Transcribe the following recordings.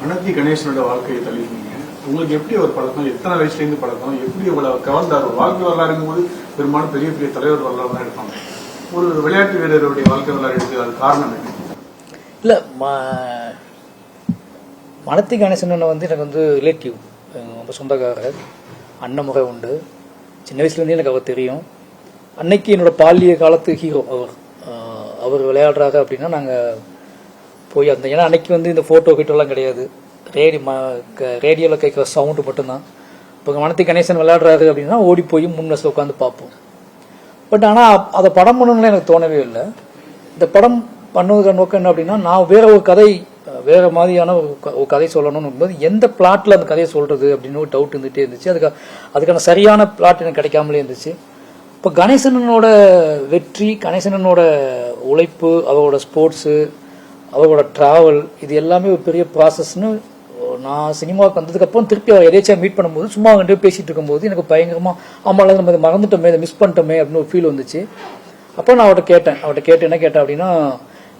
அனந்தி கணேசனோட வாழ்க்கையை தள்ளிருந்தீங்க. உங்களுக்கு எப்படி ஒரு பழக்கம், எத்தனை வயசுல இருந்து பழக்கம், எப்படி இவ்வளவு கவர்ந்தார்? வாழ்க்கை வரலாறுங்கும் போது பெரும்பாலும் பெரிய பெரிய தலைவர் வரலாறு தான் எடுப்பாங்க. ஒரு விளையாட்டு வீரருடைய வாழ்க்கை வரலாறு எடுத்து அது காரணம் என்ன? இல்லை, அனந்தி கணேசன் எனக்கு ரிலேட்டிவ், ரொம்ப சொந்தக்காரர், அண்ணன் முறை உண்டு. சின்ன வயசுலேருந்தே எனக்கு அவர் தெரியும். அன்னைக்கு என்னோட பாலிய காலத்து ஹீரோ அவர் விளையாடுறாங்க அப்படின்னா நாங்கள் போய் ஏன்னா அன்னைக்கு இந்த ஃபோட்டோ கிட்டெல்லாம் கிடையாது, ரேடியோவில் கேட்குற சவுண்டு மட்டும்தான். இப்போ அனந்தி கணேசன் விளையாடுறாரு அப்படின்னா ஓடி போய் முன்வரிசையில் உட்காந்து பார்ப்போம். பட் ஆனால் அதை படம் பண்ணணும்னு எனக்கு தோணவே இல்லை. இந்த படம் பண்ணுவதுக்கான நோக்கம் என்ன அப்படின்னா, நான் வேற ஒரு கதை, வேற மாதிரியான ஒரு கதை சொல்லணும்னு போது எந்த பிளாட்ல அந்த கதையை சொல்றது அப்படின்னு ஒரு டவுட் இருந்துகிட்டே இருந்துச்சு. அதுக்கான சரியான பிளாட் எனக்கு கிடைக்காமலே இருந்துச்சு. இப்போ கணேசனோட வெற்றி, கணேசனோட உழைப்பு, அவரோட ஸ்போர்ட்ஸு, அவரோட டிராவல், இது எல்லாமே ஒரு பெரிய ப்ராசஸ்ன்னு நான் சினிமாவுக்கு வந்ததுக்கப்புறம் திருப்பி அவர் எதேச்சா மீட் பண்ணும்போது சும்மா ரெண்டு பேசிட்டு இருக்கும்போது எனக்கு பயங்கரமாக ஆமாம் நம்ம இதை மறந்துட்டோமே, இதை மிஸ் பண்ணிட்டோமே அப்படின்னு ஒரு ஃபீல் வந்துச்சு. அப்போ நான் அவர்கிட்ட கேட்டு என்ன கேட்டேன் அப்படின்னா,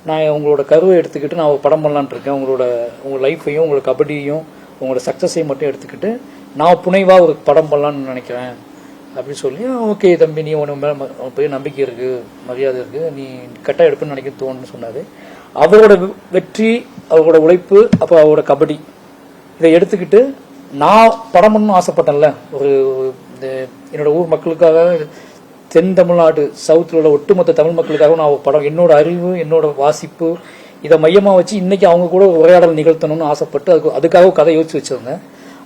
நான் உங்களோட கருவை எடுத்துக்கிட்டு நான் ஒரு படம் பண்ணலான் இருக்கேன். உங்கள் லைஃப்பையும் உங்களோட கபடியையும் உங்களோட சக்ஸஸையும் மட்டும் எடுத்துக்கிட்டு நான் புனைவாக ஒரு படம் பண்ணலான்னு நினைக்கிறேன் அப்படின்னு சொல்லி, ஓகே தம்பி, நீ உனக்கு பெரிய நம்பிக்கை இருக்குது, மரியாதை இருக்குது, நீ கரெக்டாக எடுப்புன்னு நினைக்க தோணுன்னு சொன்னார். அவரோட வெற்றி, அவரோட உழைப்பு, அப்போ அவரோட கபடி, இதை எடுத்துக்கிட்டு நான் படம் பண்ணணும்னு ஆசைப்பட்டேன்ல. என்னோட ஊர் மக்களுக்காக, தென் தமிழ்நாடு சவுத்தில் உள்ள ஒட்டுமொத்த தமிழ் மக்களுக்காக நான் படம், என்னோட அறிவு, என்னோட வாசிப்பு, இதை மையமாக வச்சு இன்னைக்கு அவங்க கூட உரையாடல் நிகழ்த்தணும்னு ஆசைப்பட்டு அதுக்காக கதை யோசிச்சு வச்சிருந்தேன்.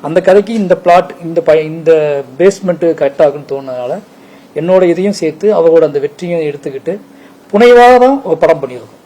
அந்த கதைக்கு இந்த பிளாட், இந்த பேஸ்மெண்ட்டு கரெக்டாக ஆகுன்னு தோணுனதுனால என்னோட இதையும் சேர்த்து அவரோட அந்த வெற்றியும் எடுத்துக்கிட்டு புனைவாக தான் ஒரு படம் பண்ணியிருக்கோம்.